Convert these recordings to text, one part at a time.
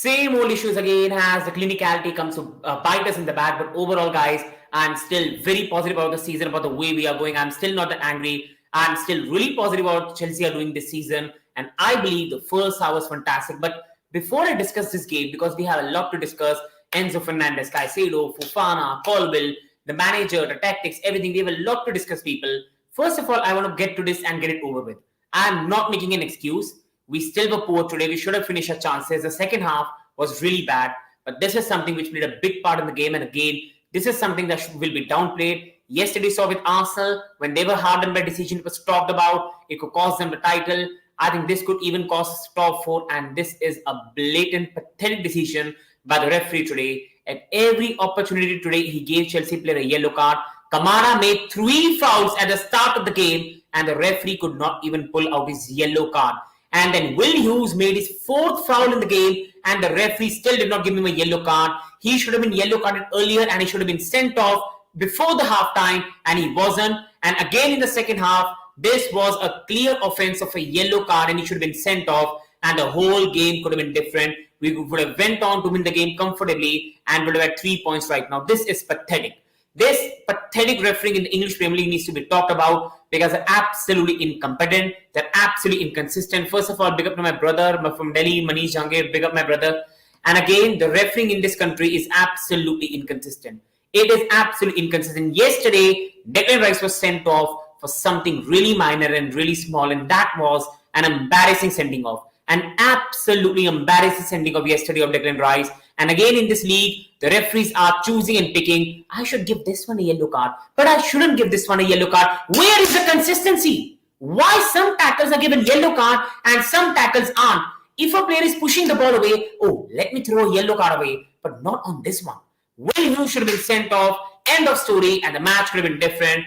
Same old issues again as the clinicality comes to bite us in the back. But overall, guys, I'm still very positive about the season, about the way we are going. I'm still not that angry. I'm still really positive about what Chelsea are doing this season. And I believe the first half was fantastic. But before I discuss this game, because we have a lot to discuss, Enzo Fernandez, Caicedo, Fofana, Colville, the manager, the tactics, everything. We have a lot to discuss, people. First of all, I want to get to this and get it over with. I'm not making an excuse. We still were poor today. We should have finished our chances. The second half was really bad. But this is something which played a big part in the game. And again, this is something that will be downplayed. Yesterday we saw with Arsenal, when they were hardened by decision, it was talked about. It could cost them the title. I think this could even cost us top 4. And this is a blatant, pathetic decision by the referee today. At every opportunity today, he gave Chelsea player a yellow card. Kamara made 3 fouls at the start of the game. And the referee could not even pull out his yellow card. And then Will Hughes made his 4th foul in the game, and the referee still did not give him a yellow card. He should have been yellow carded earlier, and he should have been sent off before the halftime, and he wasn't. And again in the second half, this was a clear offense of a yellow card, and he should have been sent off, and the whole game could have been different. We would have went on to win the game comfortably and would have had 3 points right now. This is pathetic. This pathetic refereeing in the English Premier League needs to be talked about because they're absolutely incompetent. They're absolutely inconsistent. First of all, big up to my brother from Delhi, Manish Jangir, big up my brother. And again, the refereeing in this country is absolutely inconsistent. It is absolutely inconsistent. Yesterday, Declan Rice was sent off for something really minor and really small, and that was an embarrassing sending off. An absolutely embarrassing sending off yesterday of Declan Rice. And again in this league, the referees are choosing and picking. I should give this one a yellow card, but I shouldn't give this one a yellow card. Where is the consistency? Why some tackles are given yellow card and some tackles aren't? If a player is pushing the ball away, oh, let me throw a yellow card away, but not on this one. Will Hughes should have been sent off. End of story, and the match could have been different.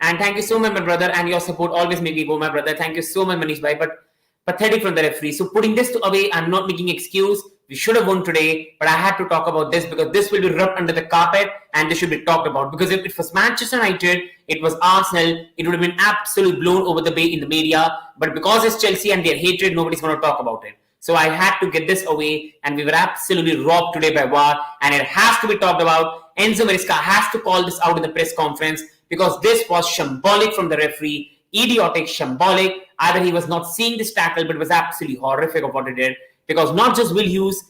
And thank you so much, my brother, and your support always make me go, my brother. Thank you so much, Manish bhai. But pathetic from the referee. So putting this away, I'm not making excuse. We should have won today, but I had to talk about this because this will be rubbed under the carpet and this should be talked about. Because if it was Manchester United, it was Arsenal, it would have been absolutely blown over the bay in the media. But because it's Chelsea and their hatred, nobody's going to talk about it. So I had to get this away, and we were absolutely robbed today by VAR, and it has to be talked about. Enzo Maresca has to call this out in the press conference because this was shambolic from the referee. Idiotic, shambolic. Either he was not seeing this tackle, but it was absolutely horrific of what he did. Because not just Will Hughes,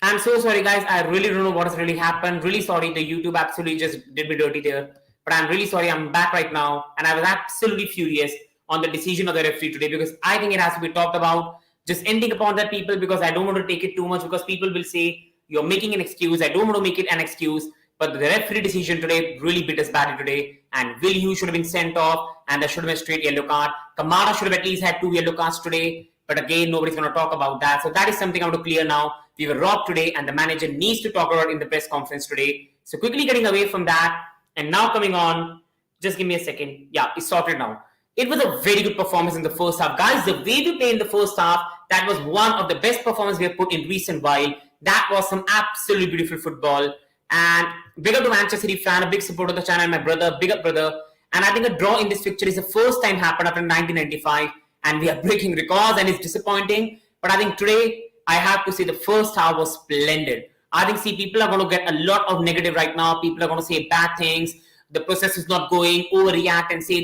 I'm so sorry, guys. I really don't know what has really happened. Really sorry. The YouTube absolutely just did me dirty there. But I'm really sorry. I'm back right now. And I was absolutely furious on the decision of the referee today because I think it has to be talked about. Just ending upon that, people, because I don't want to take it too much because people will say you're making an excuse. I don't want to make it an excuse. But the referee decision today really bit us badly today. And Will Hughes should have been sent off. And there should have been a straight yellow card. Kamara should have at least had 2 yellow cards today. But again, nobody's going to talk about that. So that is something I want to clear now. We were robbed today, and the manager needs to talk about it in the press conference today. So quickly getting away from that, and now coming on, just give me a second. Yeah, it's sorted now. It was a very good performance in the first half. Guys, the way we played in the first half, that was one of the best performances we have put in recent while. That was some absolutely beautiful football. And big up to Manchester City fan, a big supporter of the channel, my brother, big up brother. And I think a draw in this fixture is the first time happened after 1995. And we are breaking records and it's disappointing. But I think today, I have to say the first half was splendid. I think, see, people are going to get a lot of negative right now. People are going to say bad things. The process is not going, overreact and say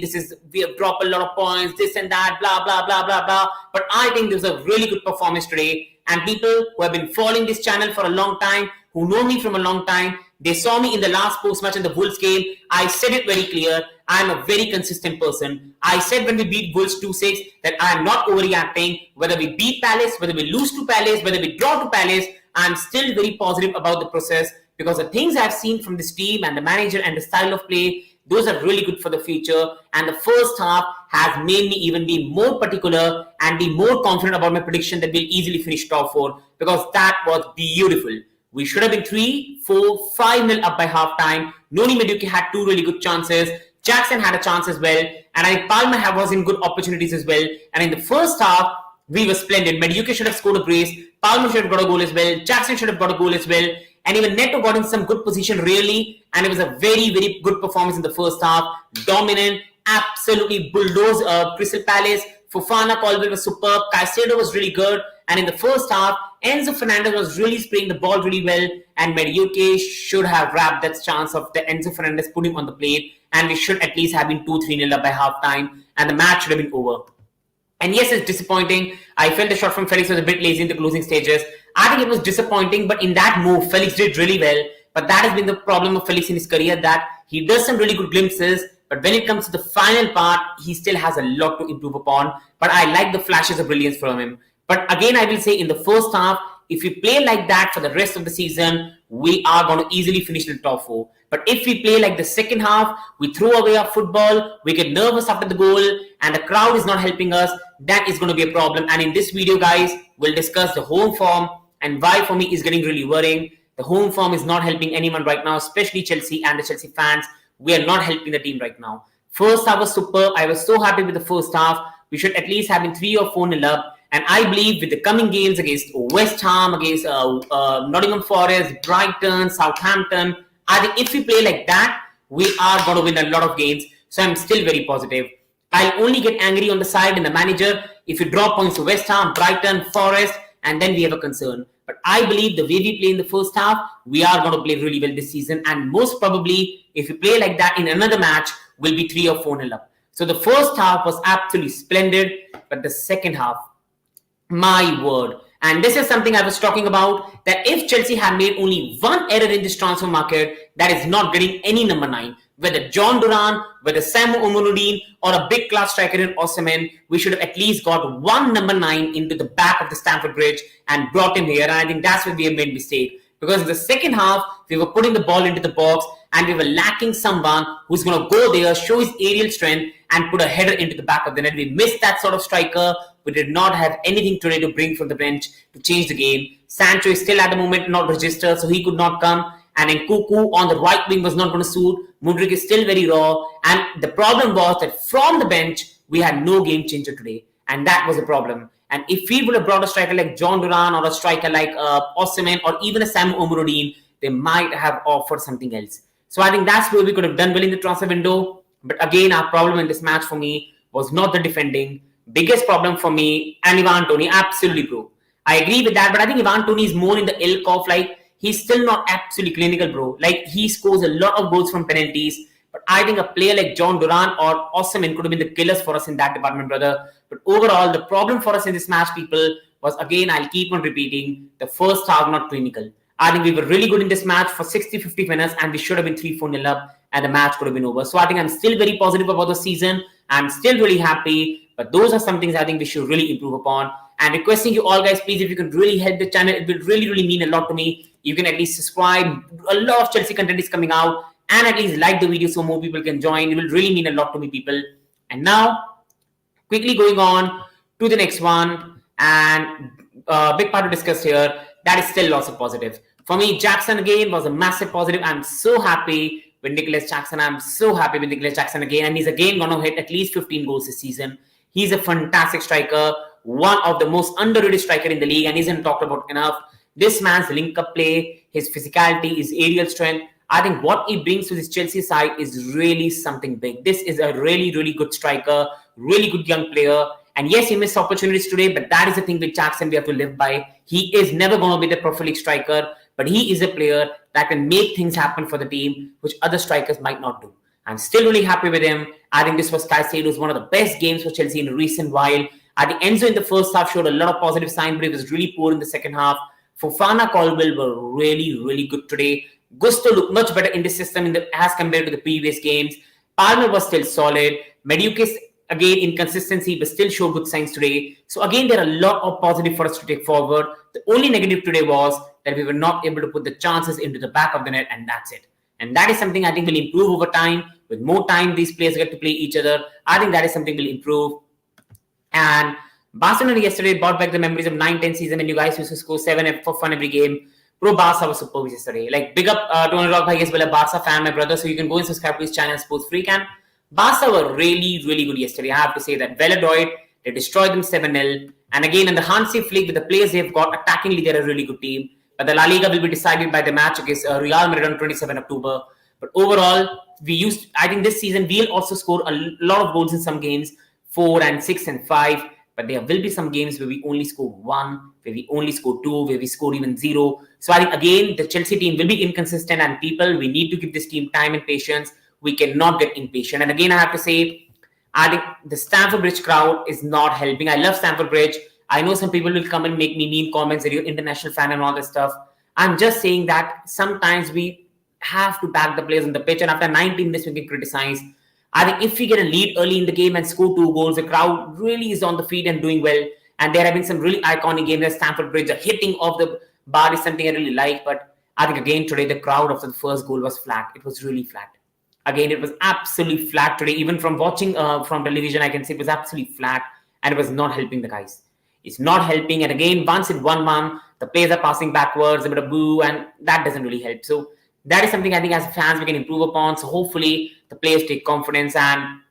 we have dropped a lot of points, this and that, blah, blah, blah, blah, blah. But I think this was a really good performance today. And people who have been following this channel for a long time, who know me from a long time, they saw me in the last post-match in the Wolves game. I said it very clear. I am a very consistent person. I said when we beat Wolves 2-6 that I am not overreacting. Whether we beat Palace, whether we lose to Palace, whether we draw to Palace, I am still very positive about the process. Because the things I've seen from this team and the manager and the style of play, those are really good for the future. And the first half has made me even be more particular and be more confident about my prediction that we'll easily finish top 4. Because that was beautiful. We should have been 3, 4, 5-0 up by halftime. Noni Madueke had 2 really good chances. Jackson had a chance as well. And I think Palmer was in good opportunities as well. And in the first half, we were splendid. Madueke should have scored a brace. Palmer should have got a goal as well. Jackson should have got a goal as well. And even Neto got in some good position, really. And it was a very, very good performance in the first half. Dominant, absolutely bulldozed Crystal Palace. Fofana, Colville was superb. Caicedo was really good. And in the first half, Enzo Fernandez was really spraying the ball really well. And Madueke should have wrapped that chance of the Enzo Fernandez putting on the plate. And we should at least have been 2-3-0 up by halftime. And the match should have been over. And yes, it's disappointing. I felt the shot from Felix was a bit lazy in the closing stages. I think it was disappointing, but in that move, Felix did really well. But that has been the problem of Felix in his career, that he does some really good glimpses, but when it comes to the final part, he still has a lot to improve upon. But I like the flashes of brilliance from him. But again, I will say in the first half, if we play like that for the rest of the season, we are going to easily finish in the top 4. But if we play like the second half, we throw away our football, we get nervous after the goal, and the crowd is not helping us, that is going to be a problem. And in this video, guys, we'll discuss the home form and why for me is getting really worrying. The home form is not helping anyone right now, especially Chelsea and the Chelsea fans. We are not helping the team right now. First half was superb. I was so happy with the first half. We should at least have been 3 or 4-0 up. And I believe with the coming games against West Ham, against Nottingham Forest, Brighton, Southampton, I think if we play like that, we are going to win a lot of games. So I'm still very positive. I'll only get angry on the side and the manager if we drop points to West Ham, Brighton, Forest, and then we have a concern. But I believe the way we play in the first half, we are going to play really well this season. And most probably, if we play like that in another match, we'll be 3 or 4-0 up. So the first half was absolutely splendid. But the second half, my word. And this is something I was talking about, that if Chelsea had made only one error in this transfer market, that is not getting any number 9. Whether John Duran, whether Samu Omorudin, or a big class striker in Osimhen, we should have at least got one number 9 into the back of the Stamford Bridge and brought him here. And I think that's where we have made mistake. Because in the second half, we were putting the ball into the box and we were lacking someone who's going to go there, show his aerial strength and put a header into the back of the net. We missed that sort of striker. We did not have anything today to bring from the bench to change the game. Sancho is still at the moment not registered, so he could not come. And then Kuku on the right wing was not going to suit. Mudryk is still very raw. And the problem was that from the bench, we had no game changer today. And that was the problem. And if we would have brought a striker like John Duran or a striker like Osimhen or even a Samu Omorudin, they might have offered something else. So I think that's where we could have done well in the transfer window. But again, our problem in this match for me was not the defending. Biggest problem for me, and Ivan Toney, absolutely bro. I agree with that, but I think Ivan Toney is more in the ilk of like, he's still not absolutely clinical, bro. Like, he scores a lot of goals from penalties. But I think a player like John Duran or Osimhen could have been the killers for us in that department, brother. But overall, the problem for us in this match, people, was again, I'll keep on repeating, the first half not clinical. I think we were really good in this match for 60-50 minutes and we should have been 3-4-0 up and the match could have been over. So I think I'm still very positive about the season. I'm still really happy. But those are some things I think we should really improve upon. And requesting you all guys, please, if you can really help the channel, it will really, really mean a lot to me. You can at least subscribe. A lot of Chelsea content is coming out. And at least like the video so more people can join. It will really mean a lot to me, people. And now, quickly going on to the next one. And a big part to discuss here. that is still lots of positive. For me, Jackson again was a massive positive. I'm so happy with Nicolas Jackson. I'm so happy with Nicolas Jackson again. And he's again going to hit at least 15 goals this season. He's a fantastic striker, one of the most underrated striker in the league and isn't talked about enough. This man's link-up play, his physicality, his aerial strength, I think what he brings to this Chelsea side is really something big. This is a really, really good striker, really good young player. And yes, he missed opportunities today, but that is the thing with Jackson we have to live by. He is never going to be the prolific striker, but he is a player that can make things happen for the team, which other strikers might not do. I'm still really happy with him. I think this was Caicedo's one of the best games for Chelsea in a recent while. I think Enzo in the first half showed a lot of positive signs, but he was really poor in the second half. Fofana, Colwill were really, really good today. Gusto looked much better in the system as compared to the previous games. Palmer was still solid. Mediukis, again, inconsistency, but still showed good signs today. So again, there are a lot of positive for us to take forward. The only negative today was that we were not able to put the chances into the back of the net, and that's it. And that is something I think will improve over time. With more time, these players get to play each other. I think that is something will improve. And Barcelona yesterday brought back the memories of 9-10 season when you guys used to score 7 for fun every game. Pro Barca was superb yesterday. Like, big up to Anurag Bhai as well, a Barca fan, my brother. So you can go and subscribe to his channel, Sports Freak. And Barca were really, really good yesterday. I have to say that. Well adroit. They destroyed them 7-0. And again, in the Hansi Flick, with the players they've got, attackingly, they're a really good team. But the La Liga will be decided by the match against Real Madrid on 27 October. But overall, I think this season, we'll also score a lot of goals in some games, 4 and 6 and 5. But there will be some games where we only score 1, where we only score 2, where we score even 0. So I think, again, the Chelsea team will be inconsistent, and we need to give this team time and patience. We cannot get impatient. And again, I have to say, I think the Stamford Bridge crowd is not helping. I love Stamford Bridge. I know some people will come and make me mean comments that you're an international fan and all this stuff. I'm just saying that sometimes we have to back the players on the pitch, and after 19 minutes, we can criticize. I think if we get a lead early in the game and score 2 goals, the crowd really is on the feet and doing well. And there have been some really iconic games at Stamford Bridge. The hitting of the bar is something I really like. But I think, again, today, the crowd after the first goal was flat. It was really flat. Again, it was absolutely flat today. Even from watching from television, I can see it was absolutely flat. And it was not helping the guys. It's not helping. And again, once it 1-1, the players are passing backwards, a bit of boo, and that doesn't really help. So that is something I think as fans we can improve upon. So hopefully the players take confidence, and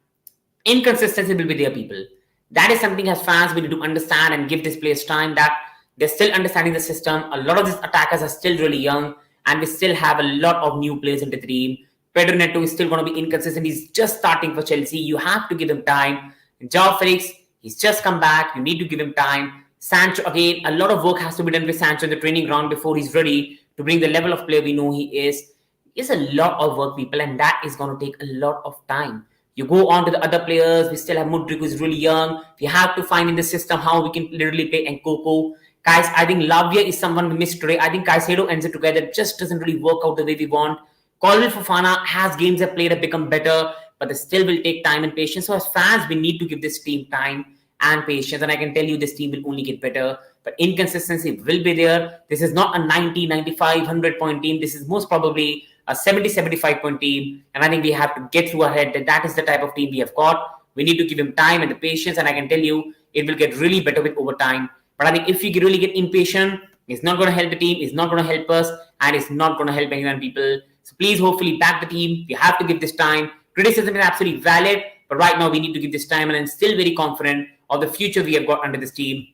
inconsistency will be there, people. That is something as fans we need to understand and give these players time, that they're still understanding the system. A lot of these attackers are still really young, and we still have a lot of new players in the team. Pedro Neto is still going to be inconsistent. He's just starting for Chelsea. You have to give him time. Joao Felix, he's just come back. You need to give him time. Sancho, again, a lot of work has to be done with Sancho in the training ground before he's ready to bring the level of player we know he is. It's a lot of work, people, and that is going to take a lot of time. You go on to the other players. We still have Mudryk, who's really young. We have to find in the system how we can literally play Nkoko. Guys, I think Lavia is someone we missed today. I think Caicedo ends it together. It just doesn't really work out the way we want. Colwill Fofana has games that played have become better, but they still will take time and patience. So as fans, we need to give this team time and patience. And I can tell you this team will only get better. But inconsistency will be there. This is not a 90, 95, 100-point team. This is most probably a 70, 75-point team. And I think we have to get through our head that that is the type of team we have got. We need to give him time and the patience. And I can tell you, it will get really better with overtime. But I think if we really get impatient, it's not going to help the team. It's not going to help us. And it's not going to help anyone, people. So please, hopefully, back the team. We have to give this time. Criticism is absolutely valid. But right now, we need to give this time. And I'm still very confident of the future we have got under this team.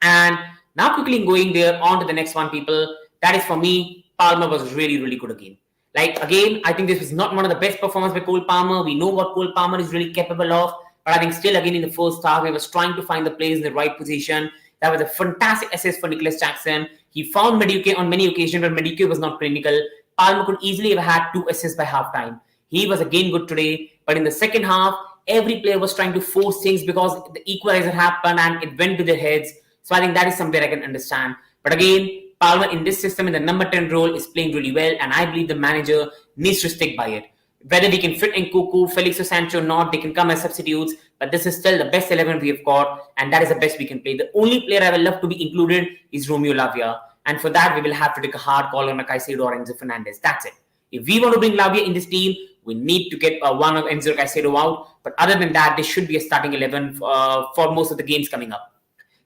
And now quickly going there on to the next one, people. That is, for me, Palmer was really, really good again. Like, again, I think this was not one of the best performances by Cole Palmer. We know what Cole Palmer is really capable of. But I think still, again, in the first half, he was trying to find the players in the right position. That was a fantastic assist for Nicolas Jackson. He found Mediukis on many occasions, but Mediukis was not clinical. Palmer could easily have had 2 assists by halftime. He was again good today. But in the second half, every player was trying to force things because the equalizer happened and it went to their heads. So I think that is something I can understand. But again, Palmer in this system in the number 10 role is playing really well. And I believe the manager needs to stick by it. Whether we can fit Nkoko, Felix or Sancho or not, they can come as substitutes. But this is still the best 11 we have got. And that is the best we can play. The only player I will love to be included is Romeo Lavia. And for that, we will have to take a hard call on a Caicedo or Enzo Fernandez. That's it. If we want to bring Lavia in this team, we need to get one of Enzo Caicedo out. But other than that, there should be a starting 11 for most of the games coming up.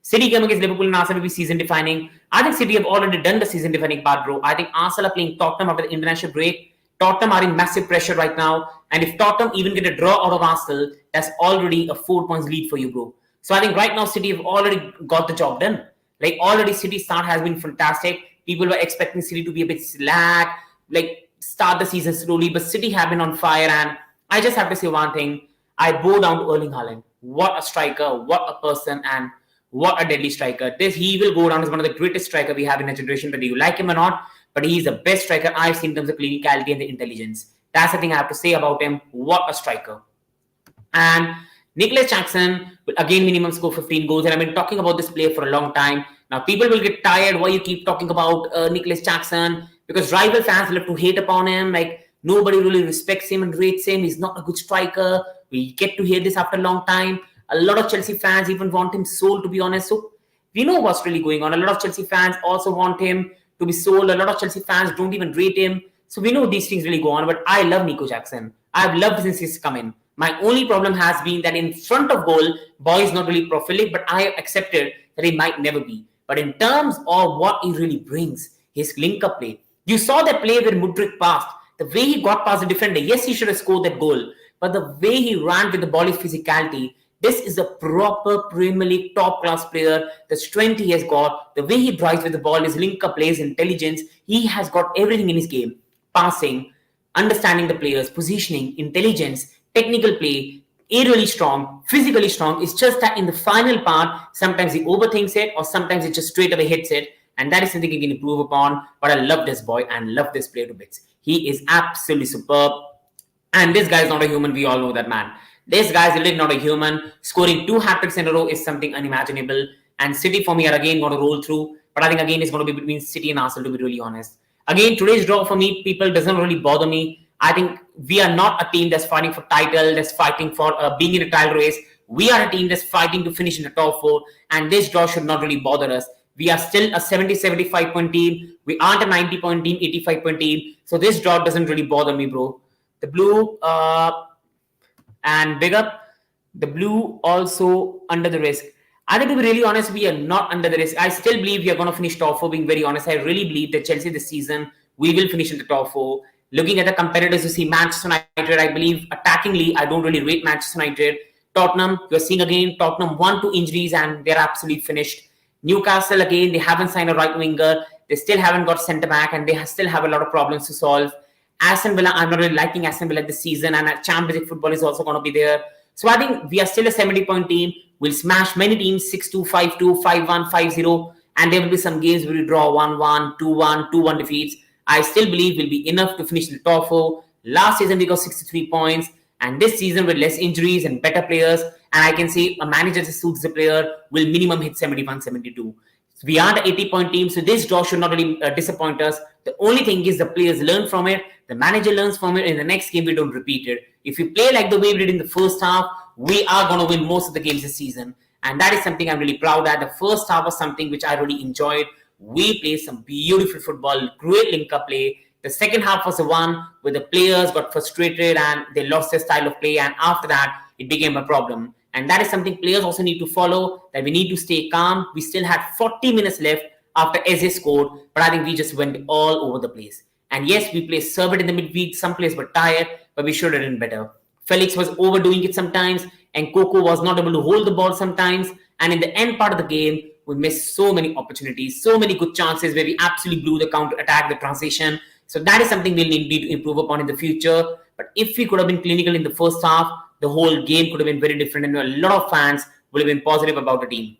City game against Liverpool and Arsenal will be season defining. I think City have already done the season defining part, bro. I think Arsenal are playing Tottenham after the international break. Tottenham are in massive pressure right now. And if Tottenham even get a draw out of Arsenal, that's already a 4 points lead for you, bro. So I think right now City have already got the job done. Like already City's start has been fantastic. People were expecting City to be a bit slack, like start the season slowly, but City have been on fire. And I just have to say one thing. I bow down to Erling Haaland. What a striker, what a person, and what a deadly striker. He will go down as one of the greatest strikers we have in a generation, whether you like him or not. But he's the best striker I've seen in terms of clinicality and the intelligence. That's the thing I have to say about him. What a striker. And Nicolas Jackson will again minimum score 15 goals. And I've been talking about this player for a long time. Now, people will get tired why you keep talking about Nicolas Jackson, because rival fans love to hate upon him. Like, nobody really respects him and rates him. He's not a good striker. We get to hear this after a long time. A lot of Chelsea fans even want him sold, to be honest. So, we know what's really going on. A lot of Chelsea fans also want him to be sold. A lot of Chelsea fans don't even rate him. So, we know these things really go on. But I love Nico Jackson. I've loved since he's come in. My only problem has been that in front of goal, boy is not really prolific, but I have accepted that he might never be. But in terms of what he really brings, his link-up play. You saw that play where Mudryk passed. The way he got past the defender, yes, he should have scored that goal. But the way he ran with the ball, his physicality, this is a proper Premier League top-class player. The strength he has got, the way he drives with the ball, his link-up play, his intelligence, he has got everything in his game. Passing, understanding the players, positioning, intelligence, technical play, really strong, physically strong. It's just that in the final part, sometimes he overthinks it or sometimes it just straight away hits it. And that is something he can improve upon. But I love this boy and love this player to bits. He is absolutely superb. And this guy is not a human. We all know that, man. This guy is really not a human. Scoring 2 hat-tricks in a row is something unimaginable. And City, for me, are again going to roll through. But I think, again, it's going to be between City and Arsenal, to be really honest. Again, today's draw for me, people, doesn't really bother me. I think we are not a team that's fighting for title, that's fighting for being in a title race. We are a team that's fighting to finish in the top 4. And this draw should not really bother us. We are still a 70-75 point team. We aren't a 90 point team, 85 point team. So this draw doesn't really bother me, bro. The blue and big up. The blue also under the risk. I think, to be really honest, we are not under the risk. I still believe we are going to finish top 4, being very honest. I really believe that Chelsea this season, we will finish in the top 4. Looking at the competitors, you see Manchester United, I believe attackingly, I don't really rate Manchester United. Tottenham, you're seeing again, Tottenham 1-2 injuries and they're absolutely finished. Newcastle, again, they haven't signed a right winger. They still haven't got centre back and they still have a lot of problems to solve. Aston Villa, I'm not really liking Aston Villa this season, and Championship football is also going to be there. So I think we are still a 70-point team. We'll smash many teams 6-2, 5-2, 5-1, 5-0, and there will be some games where we draw 1-1, 2-1, 2-1 defeats. I still believe we'll be enough to finish in the top 4. Last season we got 63 points, and this season with less injuries and better players, and I can see a manager that suits the player will minimum hit 71, 72. So we are the 80-point team, so this draw should not really disappoint us. The only thing is the players learn from it, the manager learns from it. In the next game, we don't repeat it. If we play like the way we did in the first half, we are going to win most of the games this season. And that is something I'm really proud of. The first half was something which I really enjoyed. We played some beautiful football, great link-up play. The second half was the one where the players got frustrated and they lost their style of play. And after that, it became a problem. And that is something players also need to follow, that we need to stay calm. We still had 40 minutes left after Eze scored, but I think we just went all over the place. And yes, we played served in the midweek. Some players were tired, but we should have done better. Felix was overdoing it sometimes, and Coco was not able to hold the ball sometimes. And in the end part of the game, we missed so many opportunities, so many good chances where we absolutely blew the counter attack, the transition. So that is something we'll need to improve upon in the future. But if we could have been clinical in the first half, the whole game could have been very different, and a lot of fans would have been positive about the team.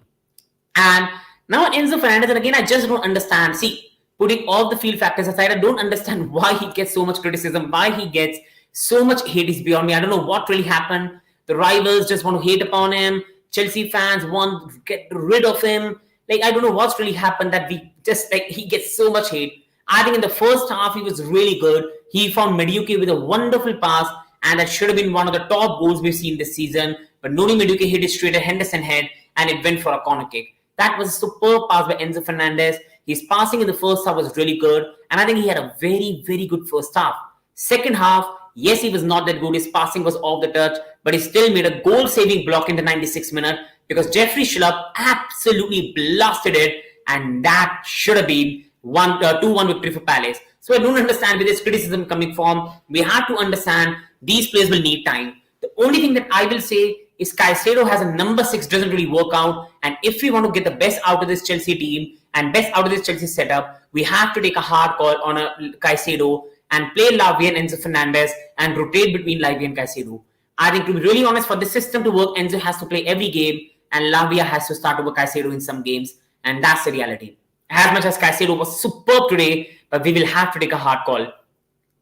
And now Enzo Fernandez, and again, I just don't understand. See, putting all the field factors aside, I don't understand why he gets so much criticism, why he gets so much hate is beyond me. I don't know what really happened. The rivals just want to hate upon him. Chelsea fans want to get rid of him. Like, I don't know what's really happened that we just, like, he gets so much hate. I think in the first half, he was really good. He found Madueke with a wonderful pass, and that should have been one of the top goals we've seen this season. But Noni Madueke hit it straight at Henderson head, and it went for a corner kick. That was a superb pass by Enzo Fernandez. His passing in the first half was really good, and I think he had a very, very good first half. Second half, yes, he was not that good. His passing was off the touch, but he still made a goal-saving block in the 96th minute. because Jeffrey Schlupp absolutely blasted it, and that should have been 2-1 victory for Palace. So I don't understand where this criticism coming from. We have to understand these players will need time. The only thing that I will say is Caicedo has a number 6 doesn't really work out, and if we want to get the best out of this Chelsea team and best out of this Chelsea setup, we have to take a hard call on a Caicedo and play Lavia and Enzo Fernandez and rotate between Lavia and Caicedo. I think, to be really honest, for this system to work, Enzo has to play every game and Lavia has to start over Caicedo in some games, and that's the reality. As much as Caicedo was superb today, but we will have to take a hard call.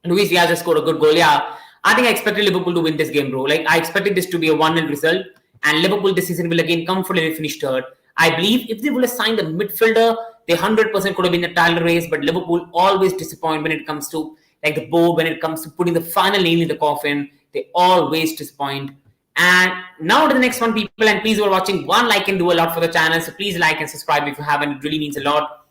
Luis Diaz just scored a good goal. Yeah, I think I expected Liverpool to win this game, bro. Like, I expected this to be a 1-0 result, and Liverpool this season will again comfortably finish third. I believe if they would have signed a midfielder, they 100% could have been a title race, but Liverpool always disappoint when it comes to like the bow, when it comes to putting the final nail in the coffin. They always disappoint. And now to the next one, people, and please, who are watching, one like can do a lot for the channel, so please like and subscribe if you haven't. It really means a lot.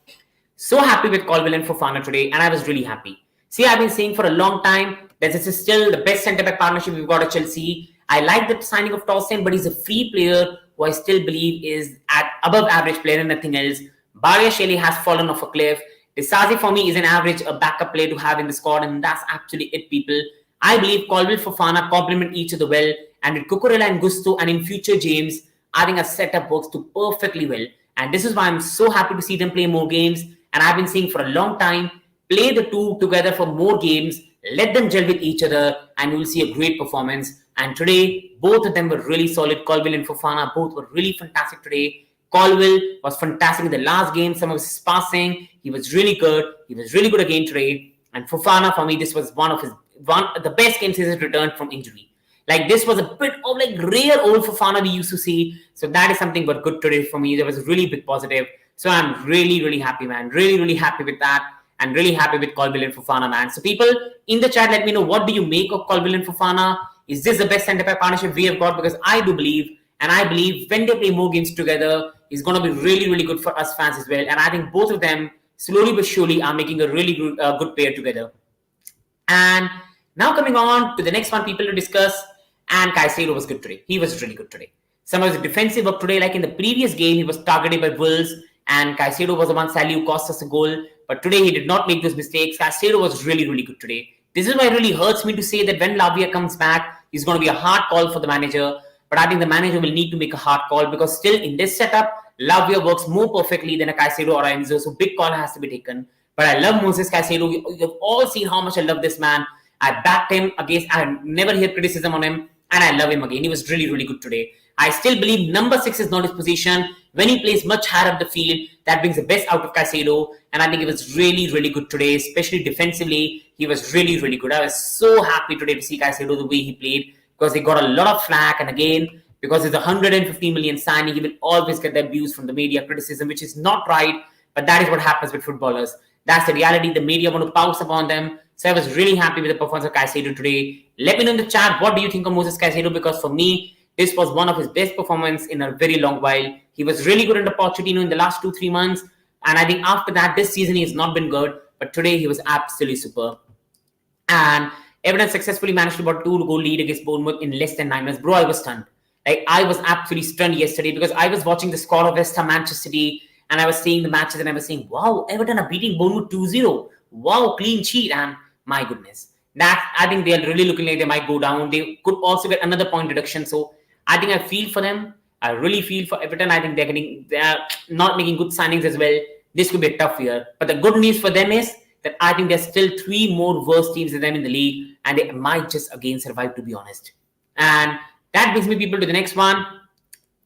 So happy with Colwill and Fofana today, and I was really happy. See, I've been saying for a long time that this is still the best centre-back partnership we've got at Chelsea. I like the signing of Tosin, but he's a free player who I still believe is at above average player and nothing else. Bariashvili has fallen off a cliff. Disasi for me is an average, a backup player to have in the squad, and that's actually it, people. I believe Colwill, Fofana complement each other well, and with Cucurella and Gusto and in future James, I think a setup works too perfectly well. And this is why I'm so happy to see them play more games. And I've been saying for a long time, play the two together for more games, let them gel with each other, and you'll see a great performance. And today, both of them were really solid. Colwill and Fofana both were really fantastic today. Colwill was fantastic in the last game. Some of his passing, he was really good. He was really good again today. And Fofana, for me, this was one of the best games since his return from injury. Like, this was a bit of like rare old Fofana we used to see. So that is something but good today for me. There was a really big positive. So I'm really, really happy, man. Really, really happy with that. And really happy with Colwill and Fofana, man. So people in the chat, let me know, what do you make of Colwill and Fofana? Is this the best centre-back partnership we have got? Because I do believe, and I believe when they play more games together, it's going to be really, really good for us fans as well. And I think both of them, slowly but surely, are making a really good pair together. And now coming on to the next one, people to discuss. And Caicedo was good today. He was really good today. Some of his defensive work today, like in the previous game, he was targeted by Wolves, and Caicedo was the one sadly who cost us a goal. But today he did not make those mistakes. Caicedo was really, really good today. This is why it really hurts me to say that when Lavia comes back, it's going to be a hard call for the manager. But I think the manager will need to make a hard call, because still in this setup, Lavia works more perfectly than a Caicedo or a Enzo. So big call has to be taken. But I love Moses Caicedo. You've all seen how much I love this man. I backed him against, I never hear criticism on him, and I love him again. He was really, really good today. I still believe number 6 is not his position. When he plays much higher up the field, that brings the best out of Caicedo. And I think he was really, really good today, especially defensively. He was really, really good. I was so happy today to see Caicedo the way he played, because he got a lot of flack. And again, because it's a 150 million signing, he will always get the abuse from the media, criticism, which is not right. But that is what happens with footballers. That's the reality. The media want to pounce upon them. So I was really happy with the performance of Caicedo today. Let me know in the chat, what do you think of Moses Caicedo? Because for me, this was one of his best performances in a very long while. He was really good under Pochettino in the last 2-3 months. And I think after that, this season, he has not been good. But today, he was absolutely superb. And Everton successfully managed to about 2-goal lead against Bournemouth in less than 9 minutes. Bro, I was stunned. Like, I was absolutely stunned yesterday, because I was watching the score of West Ham Manchester City, and I was seeing the matches, and I was saying, wow, Everton are beating Bournemouth 2-0. Wow, clean sheet. And my goodness, that I think they are really looking like they might go down. They could also get another point deduction. So I think I feel for them. I really feel for Everton. I think they are not making good signings as well. This could be a tough year. But the good news for them is that I think there's still 3 more worse teams than them in the league, and they might just again survive, to be honest. And that brings me, people, to the next one,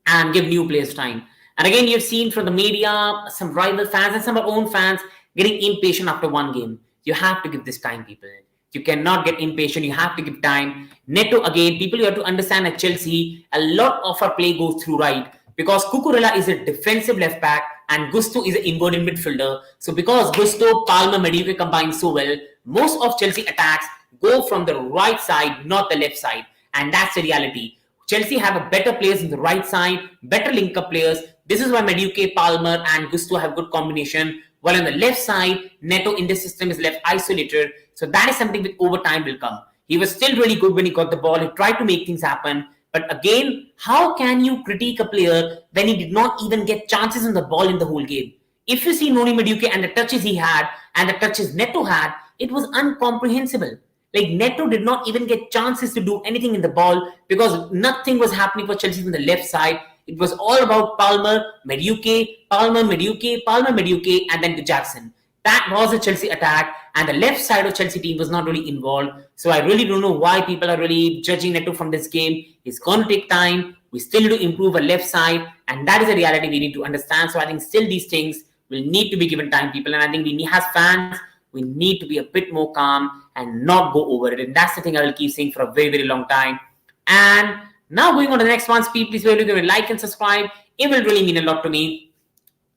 and give new players time. And again, you've seen from the media, some rival fans and some of our own fans getting impatient after one game. You have to give this time, people. You cannot get impatient. You have to give time. Neto, again, people, you have to understand at Chelsea, a lot of our play goes through right, because Cucurella is a defensive left back and Gusto is an inverted midfielder. So because Gusto, Palmer, Madueke combine so well, most of Chelsea attacks go from the right side, not the left side. And that's the reality. Chelsea have a better players in the right side, better link-up players. This is why Madueke, Palmer and Gusto have good combination. While on the left side, Neto in this system is left isolated. So that is something that over time will come. He was still really good when he got the ball. He tried to make things happen. But again, how can you critique a player when he did not even get chances on the ball in the whole game? If you see Noni Madueke and the touches he had and the touches Neto had, it was incomprehensible. Like Neto did not even get chances to do anything in the ball because nothing was happening for Chelsea on the left side. It was all about Palmer, Madueke, Palmer, Madueke, Palmer, Madueke, and then to Jackson. That was a Chelsea attack, and the left side of Chelsea team was not really involved. So I really don't know why people are really judging Neto from this game. It's going to take time. We still need to improve our left side, and that is a reality we need to understand. So I think still these things will need to be given time, people. And I think we need, as fans, we need to be a bit more calm and not go over it. And that's the thing I will keep saying for a very, very long time. And now going on to the next one, please give a like and subscribe. It will really mean a lot to me.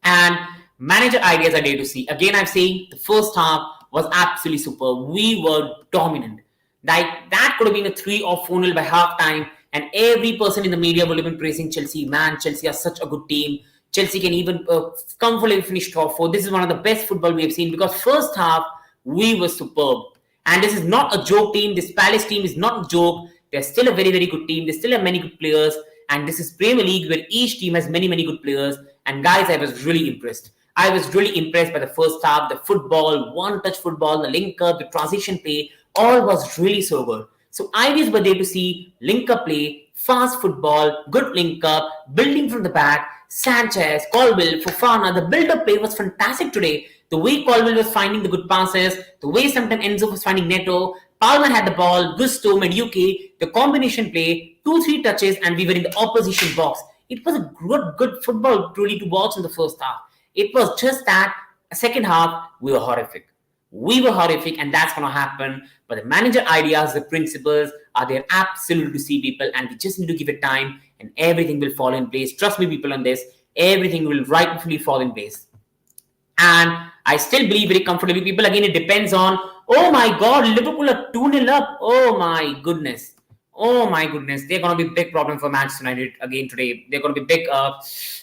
And manager ideas are there to see. Again, I'm saying the first half was absolutely superb. We were dominant. Like that could have been a 3 or 4-0 by halftime, and every person in the media would have been praising Chelsea. Man, Chelsea are such a good team. Chelsea can even comfortably finish top 4. This is one of the best football we have seen because first half we were superb. And this is not a joke team. This Palace team is not a joke. They're still a very, very good team. They still have many good players. And this is Premier League where each team has many, many good players. And guys, I was really impressed. I was really impressed by the first half, the football, one-touch football, the link-up, the transition play, all was really so good. So ideas were there to see link-up play, fast football, good link-up, building from the back, Sanchez, Colwill, Fofana. The build-up play was fantastic today. The way Colwill was finding the good passes, the way sometimes Enzo was finding Neto, Palmer had the ball, Gusto, Madueke, the combination play, 2-3 touches, and we were in the opposition box. It was a good football really to watch in the first half. It was just that second half, we were horrific. We were horrific, and that's going to happen. But the manager ideas, the principles are there absolutely to see, people, and we just need to give it time, and everything will fall in place. Trust me, people, on this. Everything will rightfully fall in place. And I still believe very comfortably, people. Again, it depends on, oh my God, Liverpool are 2-0 up. Oh my goodness. Oh my goodness. They're going to be a big problem for Manchester United again today. They're going to be big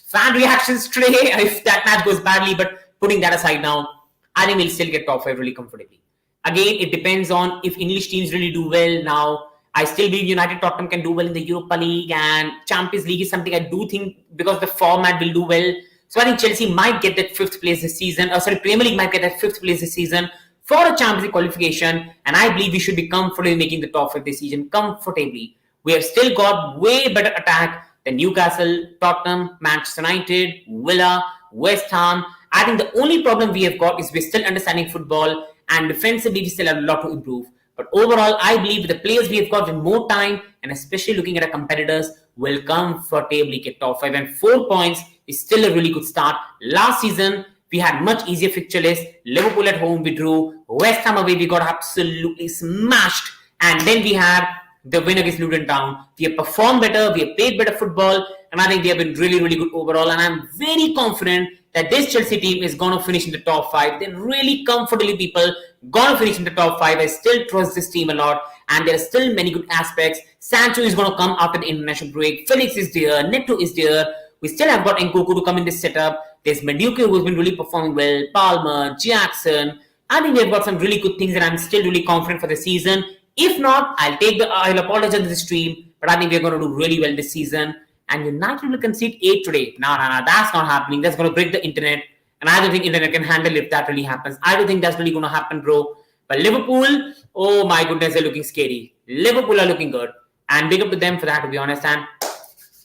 fan reactions today if that match goes badly. But putting that aside now, I think we'll still get top 5 really comfortably. Again, it depends on if English teams really do well now. I still believe United Tottenham can do well in the Europa League, and Champions League is something I do think because the format will do well. So I think Chelsea might get that 5th place this season. Premier League might get that 5th place this season for a Champions League qualification. And I believe we should be comfortably making the top 5 this season comfortably. We have still got way better attack than Newcastle, Tottenham, Manchester United, Villa, West Ham. I think the only problem we have got is we're still understanding football, and defensively we still have a lot to improve. But overall, I believe the players we have got with more time, and especially looking at our competitors, will comfortably get top 5. And 4 points is still a really good start. Last season, we had much easier fixture list. Liverpool at home, we drew. West Ham away, we got absolutely smashed. And then we had the win against Luton Town. We have performed better, we have played better football, and I think we have been really, really good overall. And I'm very confident that this Chelsea team is going to finish in the top 5. They're really comfortably, people, going to finish in the top 5. I still trust this team a lot, and there are still many good aspects. Sancho is going to come after the international break. Felix is there. Neto is there. We still have got Nkunku to come in this setup. There's Madueke, who's been really performing well. Palmer, Jackson. I think we've got some really good things, and I'm still really confident for the season. If not, I'll apologize to the stream, but I think we're going to do really well this season. And United will concede 8 today. No, that's not happening. That's going to break the internet. And I don't think internet can handle if that really happens. I don't think that's really going to happen, bro. But Liverpool, oh my goodness, they're looking scary. Liverpool are looking good. And big up to them for that, to be honest. And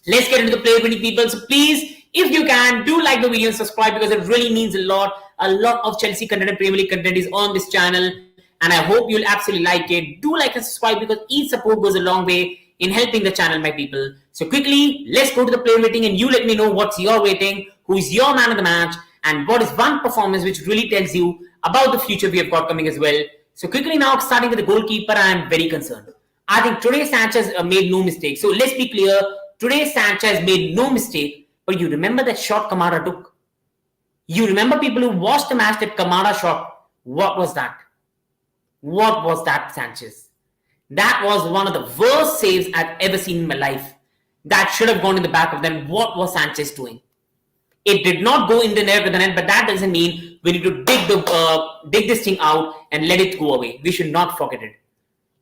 let's get into the play, 20 people. So please, if you can, do like the video and subscribe, because it really means a lot. A lot of Chelsea content and Premier League content is on this channel. And I hope you'll absolutely like it. Do like and subscribe, because each support goes a long way in helping the channel, my people. So quickly, let's go to the player rating, and you let me know what's your rating, who is your man of the match, and what is one performance which really tells you about the future we have got coming as well. So quickly now, starting with the goalkeeper, I am very concerned. I think today Sanchez made no mistake. So let's be clear, today Sanchez made no mistake, but you remember that shot Kamara took? You remember, people who watched the match, that Kamara shot? What was that? What was that, Sanchez? That was one of the worst saves I've ever seen in my life. That should have gone in the back of them. What was Sanchez doing? It did not go in the net with the net, but that doesn't mean we need to dig this thing out and let it go away. We should not forget it.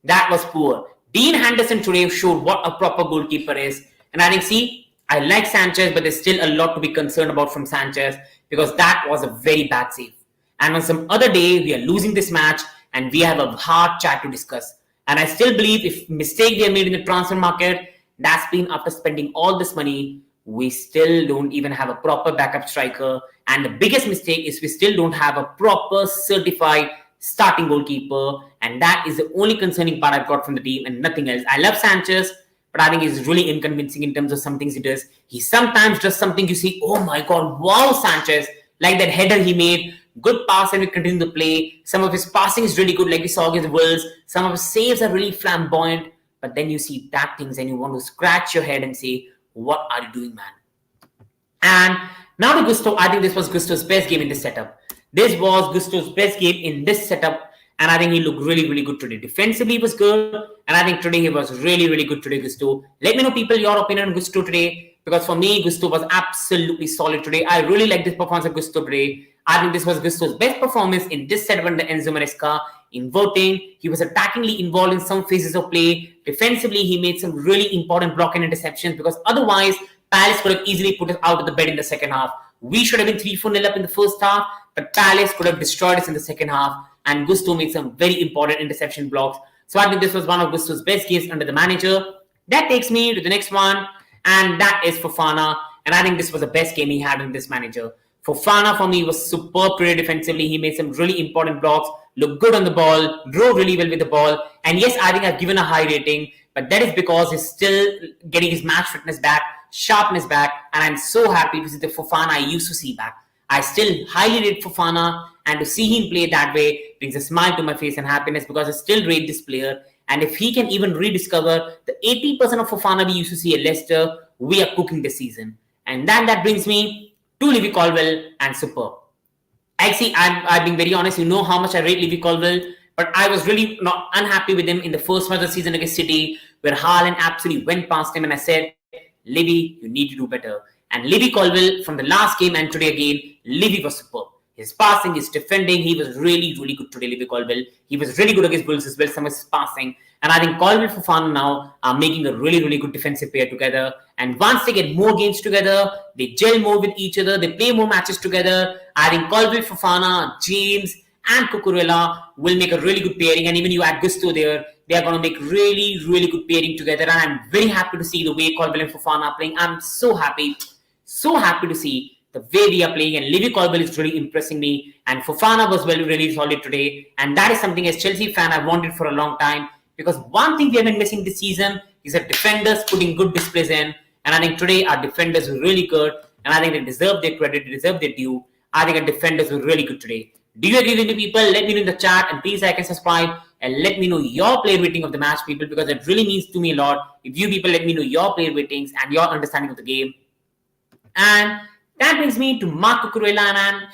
That was poor. Dean Henderson today showed what a proper goalkeeper is. And I think, see, I like Sanchez, but there's still a lot to be concerned about from Sanchez because that was a very bad save. And on some other day, we are losing this match and we have a hard chat to discuss. And I still believe if mistake they made in the transfer market, that's been after spending all this money, we still don't even have a proper backup striker. And the biggest mistake is we still don't have a proper certified starting goalkeeper. And that is the only concerning part I've got from the team and nothing else. I love Sanchez, but I think he's really inconvincing in terms of some things he does. He sometimes does something you see, oh my God, wow, Sanchez, like that header he made. Good pass and we continue to play. Some of his passing is really good, like we saw against Wolves. Some of his saves are really flamboyant. But then you see that things and you want to scratch your head and say, what are you doing, man? And now to Gusto, I think this was Gusto's best game in this setup. This was Gusto's best game in this setup. And I think he looked really, really good today. Defensively, he was good. And I think today he was really, really good today, Gusto. Let me know, people, your opinion on Gusto today. Because for me, Gusto was absolutely solid today. I really like this performance of Gusto today. I think this was Gusto's best performance in this setup under Enzo Maresca. In voting, he was attackingly involved in some phases of play. Defensively, he made some really important blocking interceptions because otherwise, Palace could have easily put us out of the bed in the second half. We should have been 3-4-0 up in the first half, but Palace could have destroyed us in the second half. And Gusto made some very important interception blocks. So I think this was one of Gusto's best games under the manager. That takes me to the next one, and that is Fofana. And I think this was the best game he had in this manager. Fofana, for me, was superb today defensively. He made some really important blocks, looked good on the ball, drove really well with the ball. And yes, I think I've given a high rating, but that is because he's still getting his match fitness back, sharpness back, and I'm so happy to see the Fofana I used to see back. I still highly rate Fofana, and to see him play that way brings a smile to my face and happiness because I still rate this player. And if he can even rediscover the 80% of Fofana we used to see at Leicester, we are cooking this season. And then that brings me to Levy Colwill and superb. Actually, I'm being very honest. You know how much I rate Levy Colwill, but I was really not unhappy with him in the first match of the season against City, where Haaland absolutely went past him, and I said, Levy, you need to do better. And Levy Colwill, from the last game and today again, Levy was superb. His passing, his defending, he was really, really good today, Levy Colwill. He was really good against Wolves as well, some of his passing. And I think Colwill and Fofana now are making a really, really good defensive pair together. And once they get more games together, they gel more with each other, they play more matches together. I think Colwill, Fofana, James, and Cucurella will make a really good pairing. And even you add Gusto there, they are going to make really, really good pairing together. And I'm very happy to see the way Colwill and Fofana are playing. I'm so happy to see the way we are playing, and Levy Colwill is really impressing me, and Fofana was really solid today, and that is something as Chelsea fan I wanted for a long time, because one thing we have been missing this season is that defenders putting good displays in, and I think today our defenders were really good, and I think they deserve their credit, they deserve their due. I think our defenders were really good today. Do you agree with me, people? Let me know in the chat, and please like and subscribe, and let me know your player rating of the match, people, because it really means to me a lot if you people let me know your player ratings and your understanding of the game. And that brings me to Marc Cucurella, and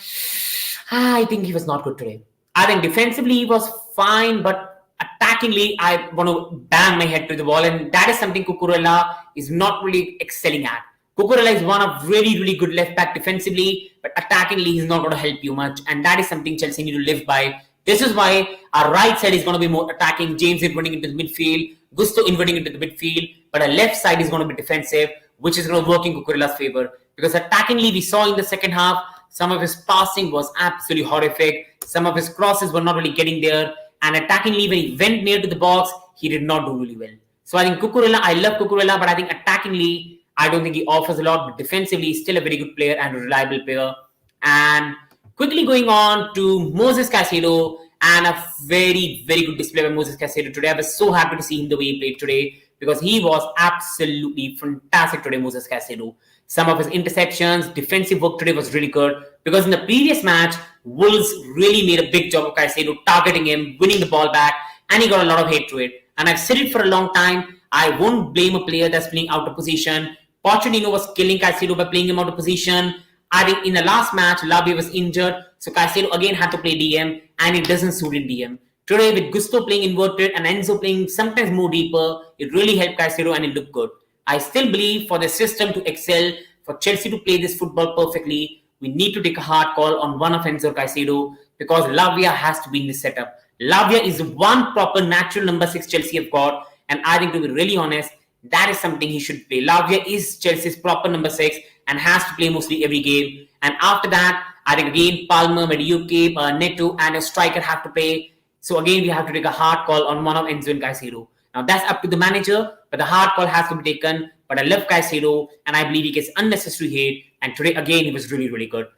I think he was not good today. I think defensively he was fine, but attackingly I want to bang my head to the wall, and that is something Cucurella is not really excelling at. Cucurella is one of really, really good left back defensively, but attackingly he's not going to help you much, and that is something Chelsea need to live by. This is why our right side is going to be more attacking, James inverting into the midfield, Gusto inverting into the midfield, but our left side is going to be defensive, which is going to work in Cucurella's favor. Because attackingly, we saw in the second half, some of his passing was absolutely horrific. Some of his crosses were not really getting there. And attackingly, when he went near to the box, he did not do really well. So I think Cucurella, I love Cucurella, but I think attackingly, I don't think he offers a lot. But defensively, he's still a very good player and a reliable player. And quickly going on to Moses Caicedo, and a very, very good display by Moses Caicedo today. I was so happy to see him the way he played today, because he was absolutely fantastic today, Moses Caicedo. Some of his interceptions, defensive work today was really good, because in the previous match, Wolves really made a big job of Caicedo targeting him, winning the ball back, and he got a lot of hate to it. And I've said it for a long time, I won't blame a player that's playing out of position. Pochettino was killing Caicedo by playing him out of position. I think in the last match, Lavia was injured, so Caicedo again had to play DM, and it doesn't suit in DM. Today, with Gusto playing inverted and Enzo playing sometimes more deeper, it really helped Caicedo and it looked good. I still believe for the system to excel, for Chelsea to play this football perfectly, we need to take a hard call on one of Enzo or Caicedo, because Lavia has to be in this setup. Lavia is one proper natural number 6 Chelsea have got, And I think, to be really honest, that is something he should play. Lavia is Chelsea's proper number 6 and has to play mostly every game. And after that, I think again Palmer, Mediuke, Neto, and a striker have to play. So again, we have to take a hard call on one of Enzo and Caicedo. Now that's up to the manager, but the hard call has to be taken. But I love Caicedo, and I believe he gets unnecessary hate. And today again, he was really, really good.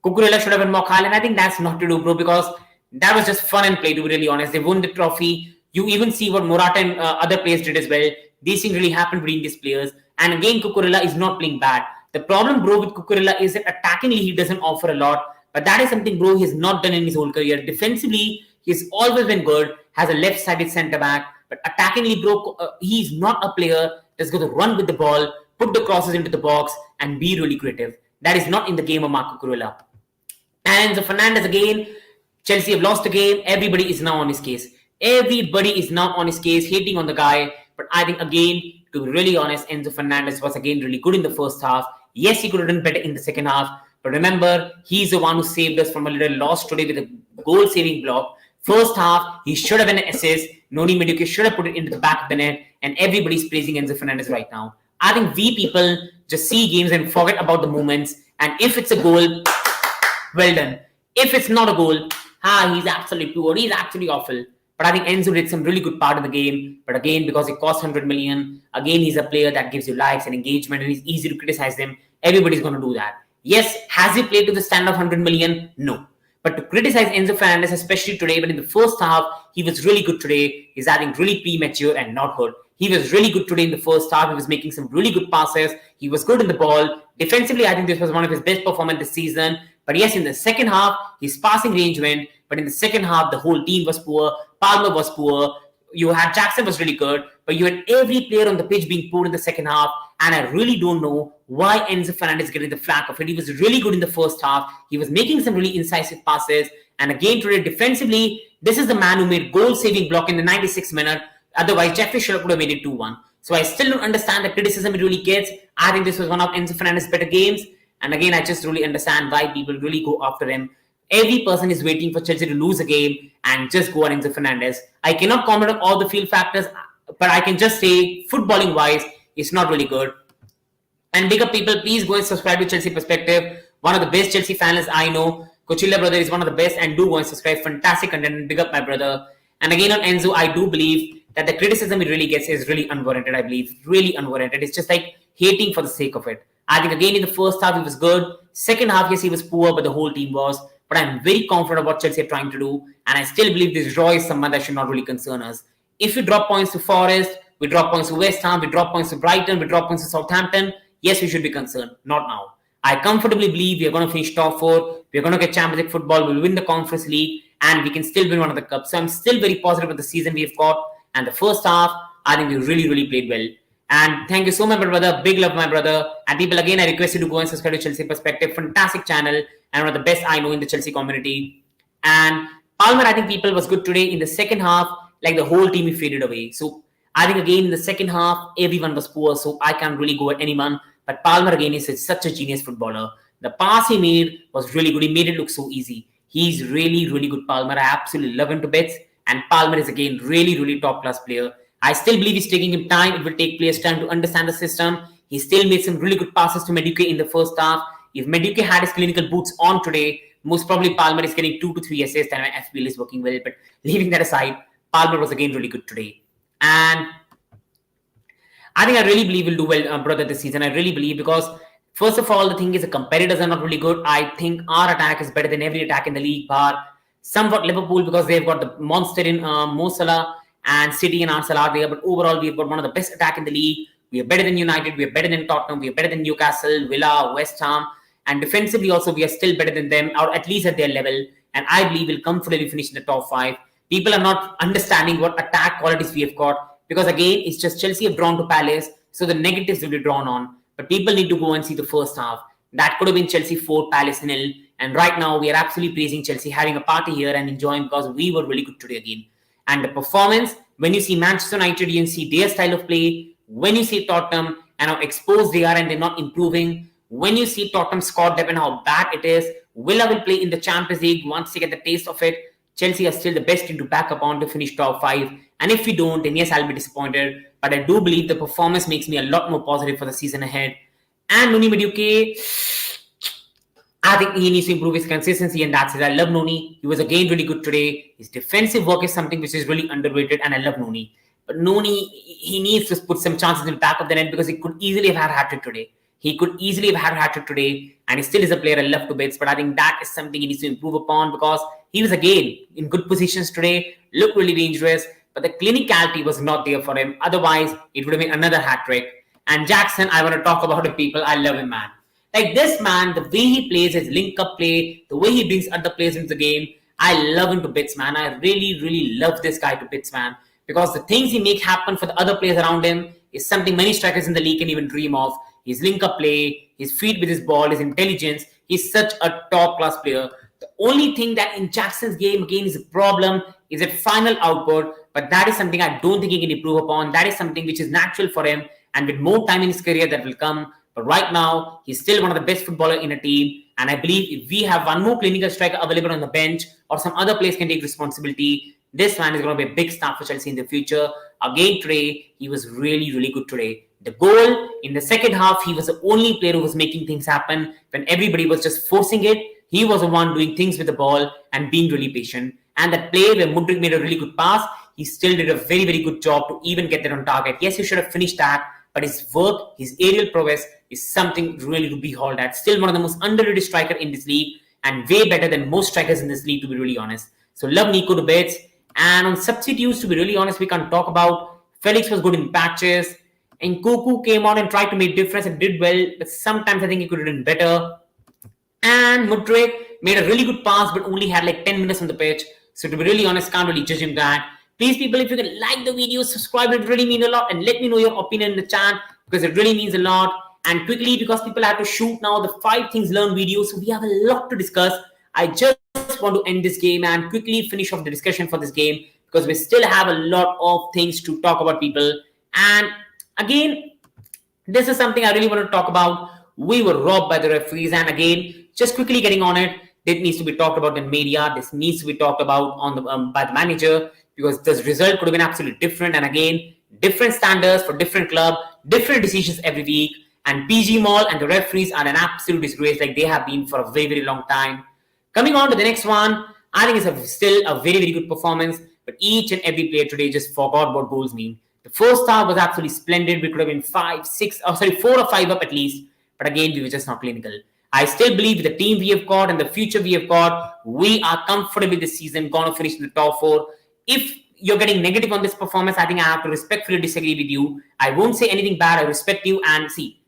Cucurella should have been more high, and I think that's not to do, bro, because that was just fun and play, to be really honest. They won the trophy. You even see what Morata and other players did as well. These things really happened between these players. And again, Cucurella is not playing bad. The problem, bro, with Cucurella is that attackingly he doesn't offer a lot. But that is something, bro, he has not done in his whole career. Defensively, he's always been good. Has a left-sided centre-back. But attackingly, bro, he's not a player that's going to run with the ball, put the crosses into the box, and be really creative. That is not in the game of Marco Cucurella. And Enzo Fernandez again, Chelsea have lost the game. Everybody is now on his case. Everybody is now on his case, hating on the guy. But I think, again, to be really honest, Enzo Fernandez was again really good in the first half. Yes, he could have done better in the second half. But remember, he's the one who saved us from a little loss today with a goal-saving block. First half, he should have an assist. Noni Mediuke should have put it into the back of the net. And everybody's praising Enzo Fernandez right now. I think we people just see games and forget about the moments. And if it's a goal, well done. If it's not a goal, he's absolutely poor. He's actually awful. But I think Enzo did some really good part of the game. But again, because it cost 100 million, again, he's a player that gives you likes and engagement, and it's easy to criticize him. Everybody's going to do that. Yes, has he played to the standard of 100 million? No. But to criticize Enzo Fernandez, especially today, but in the first half, he was really good today. He's adding really premature and not good. He was really good today in the first half. He was making some really good passes. He was good in the ball. Defensively, I think this was one of his best performances this season. But yes, in the second half, his passing range went. But in the second half, the whole team was poor. Palmer was poor. You had Jackson was really good. But you had every player on the pitch being poor in the second half. And I really don't know why Enzo Fernandez is getting the flack of it. He was really good in the first half. He was making some really incisive passes. And again today, defensively, this is the man who made goal-saving block in the 96th minute. Otherwise, Jeffrey Schlupp would have made it 2-1. So I still don't understand the criticism it really gets. I think this was one of Enzo Fernandez's better games. And again, I just really understand why people really go after him. Every person is waiting for Chelsea to lose a game and just go on Enzo Fernandez. I cannot comment on all the field factors, but I can just say, footballing-wise, it's not really good. And big up people, please go and subscribe to Chelsea Perspective. One of the best Chelsea fans I know. Cochilla brother is one of the best, and do go and subscribe. Fantastic content, and big up my brother. And again on Enzo, I do believe that the criticism he really gets is really unwarranted, I believe. Really unwarranted. It's just like hating for the sake of it. I think again in the first half he was good. Second half, yes, he was poor, but the whole team was. But I'm very confident about what Chelsea are trying to do. And I still believe this draw is someone that should not really concern us. If we drop points to Forest, we drop points to West Ham, we drop points to Brighton, we drop points to Southampton, yes, we should be concerned. Not now. I comfortably believe we are going to finish top 4. We are going to get Champions League football. We'll win the Conference League. And we can still win one of the cups. So I'm still very positive about the season we've got. And the first half, I think we really, really played well. And thank you so much, my brother. Big love, my brother. And people, again, I request you to go and subscribe to Chelsea Perspective. Fantastic channel. And one of the best I know in the Chelsea community. And Palmer, I think people was good today. In the second half, like the whole team, he faded away. So I think again, in the second half, everyone was poor. So I can't really go at anyone. But Palmer, again, is such a genius footballer. The pass he made was really good. He made it look so easy. He's really, really good, Palmer. I absolutely love him to bits. And Palmer is, again, really, really top-class player. I still believe he's taking him time. It will take players time to understand the system. He still made some really good passes to Mediuke in the first half. If Mediuke had his clinical boots on today, most probably Palmer is getting 2 to 3 assists and my FPL is working well. But leaving that aside, Palmer was, again, really good today. And I think I really believe we'll do well, brother, this season. I really believe because, first of all, the thing is the competitors are not really good. I think our attack is better than every attack in the league, bar somewhat Liverpool because they've got the monster in Mo Salah, and City and Arsenal are there. But overall, we've got one of the best attack in the league. We are better than United. We are better than Tottenham. We are better than Newcastle, Villa, West Ham. And defensively also, we are still better than them, or at least at their level. And I believe we'll comfortably finish in the top 5. People are not understanding what attack qualities we have got. Because again, it's just Chelsea have drawn to Palace. So the negatives will be drawn on. But people need to go and see the first half. That could have been Chelsea 4, Palace 0. And right now, we are absolutely praising Chelsea, having a party here and enjoying because we were really good today again. And the performance, when you see Manchester United, you can see their style of play. When you see Tottenham and how exposed they are and they're not improving. When you see Tottenham squad depth and how bad it is. Villa will play in the Champions League once they get the taste of it. Chelsea are still the best team to back up on to finish top 5. And if we don't, then yes, I'll be disappointed. But I do believe the performance makes me a lot more positive for the season ahead. And Noni Madueke, I think he needs to improve his consistency, and that's it. I love Noni. He was again really good today. His defensive work is something which is really underrated, and I love Noni. But Noni, he needs to put some chances in the back of the net because he could easily have had a hat-trick today. He could easily have had a hat-trick today, and he still is a player I love to bits. But I think that is something he needs to improve upon because he was again in good positions today, looked really dangerous, but the clinicality was not there for him. Otherwise, it would have been another hat-trick. And Jackson, I want to talk about the people. I love him, man. Like this man, the way he plays his link-up play, the way he brings other players into the game, I love him to bits, man. I really, really love this guy to bits, man. Because the things he make happen for the other players around him is something many strikers in the league can even dream of. His link-up play, his feet with his ball, his intelligence. He's such a top-class player. The only thing that in Jackson's game, again, is a problem is a final output. But that is something I don't think he can improve upon. That is something which is natural for him. And with more time in his career, that will come. But right now, he's still one of the best footballers in a team. And I believe if we have one more clinical striker available on the bench or some other players can take responsibility, this man is going to be a big star for Chelsea in the future. Again today, he was really, really good today. The goal in the second half, he was the only player who was making things happen. When everybody was just forcing it, he was the one doing things with the ball and being really patient. And that play where Mudryk made a really good pass, he still did a very, very good job to even get that on target. Yes, he should have finished that. But his work, his aerial prowess is something really to behold at. Still one of the most underrated striker in this league and way better than most strikers in this league, to be really honest. So love Nico to bits. And on substitutes, to be really honest, we can't talk about. Felix was good in patches. And Kuku came out and tried to make difference and did well. But sometimes I think he could have done better. And Mudryk made a really good pass but only had like 10 minutes on the pitch. So to be really honest, can't really judge him that. Please, people, if you can like the video, subscribe, it really means a lot. And let me know your opinion in the chat because it really means a lot. And quickly, because people have to shoot now the 5 things learned video. So we have a lot to discuss. I just want to end this game and quickly finish off the discussion for this game because we still have a lot of things to talk about, people. And again, this is something I really want to talk about. We were robbed by the referees. And again, just quickly getting on it, this needs to be talked about in media. This needs to be talked about on the by the manager. Because this result could have been absolutely different. And again, different standards for different club, different decisions every week. And PG Mall and the referees are an absolute disgrace like they have been for a very, very long time. Coming on to the next one, I think it's still a very, very good performance. But each and every player today just forgot what goals mean. The first half was absolutely splendid. We could have been 4 or 5 up at least. But again, we were just not clinical. I still believe with the team we have got and the future we have got, we are comfortably this season going to finish in the top 4. If you're getting negative on this performance, I think I have to respectfully disagree with you. I won't say anything bad. I respect you. And see,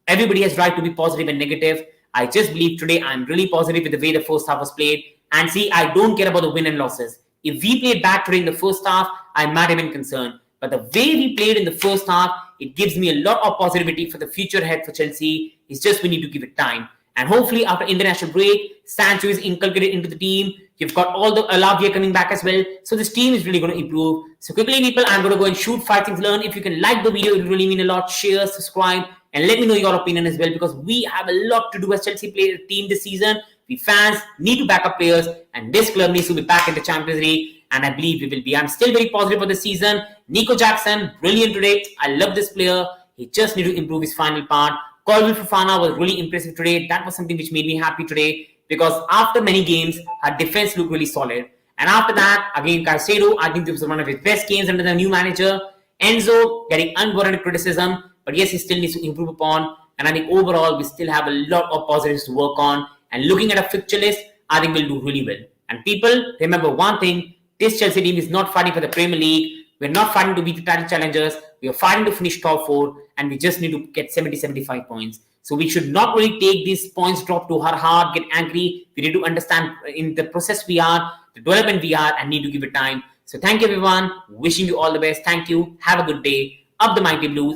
everybody has right to be positive and negative. I just believe today I'm really positive with the way the first half was played. And see, I don't care about the win and losses. If we played bad today in the first half, I'm not even concerned. But the way we played in the first half, it gives me a lot of positivity for the future ahead for Chelsea. It's just we need to give it time. And hopefully after international break, Sancho is inculcated into the team. You've got all the Alavia coming back as well. So this team is really going to improve. So quickly, people, I'm going to go and shoot 5 things learned. If you can like the video, it will really mean a lot. Share, subscribe, and let me know your opinion as well. Because we have a lot to do as Chelsea player team this season. We fans need to back up players. And this club needs to be back in the Champions League. And I believe we will be. I'm still very positive for the season. Nico Jackson, brilliant today. I love this player. He just needs to improve his final part. Colville Fofana was really impressive today. That was something which made me happy today. Because after many games, her defense looked really solid. And after that, again, Caicedo, I think this was one of his best games under the new manager. Enzo getting unwarranted criticism. But yes, he still needs to improve upon. And I think overall, we still have a lot of positives to work on. And looking at a fixture list, I think we'll do really well. And people, remember one thing. This Chelsea team is not fighting for the Premier League. We're not fighting to beat the title challengers. We are fighting to finish top 4. And we just need to get 70-75 points. So we should not really take these points drop to our heart, get angry. We need to understand in the process we are, the development we are, and need to give it time. So thank you, everyone. Wishing you all the best. Thank you. Have a good day. Up the Mighty Blues.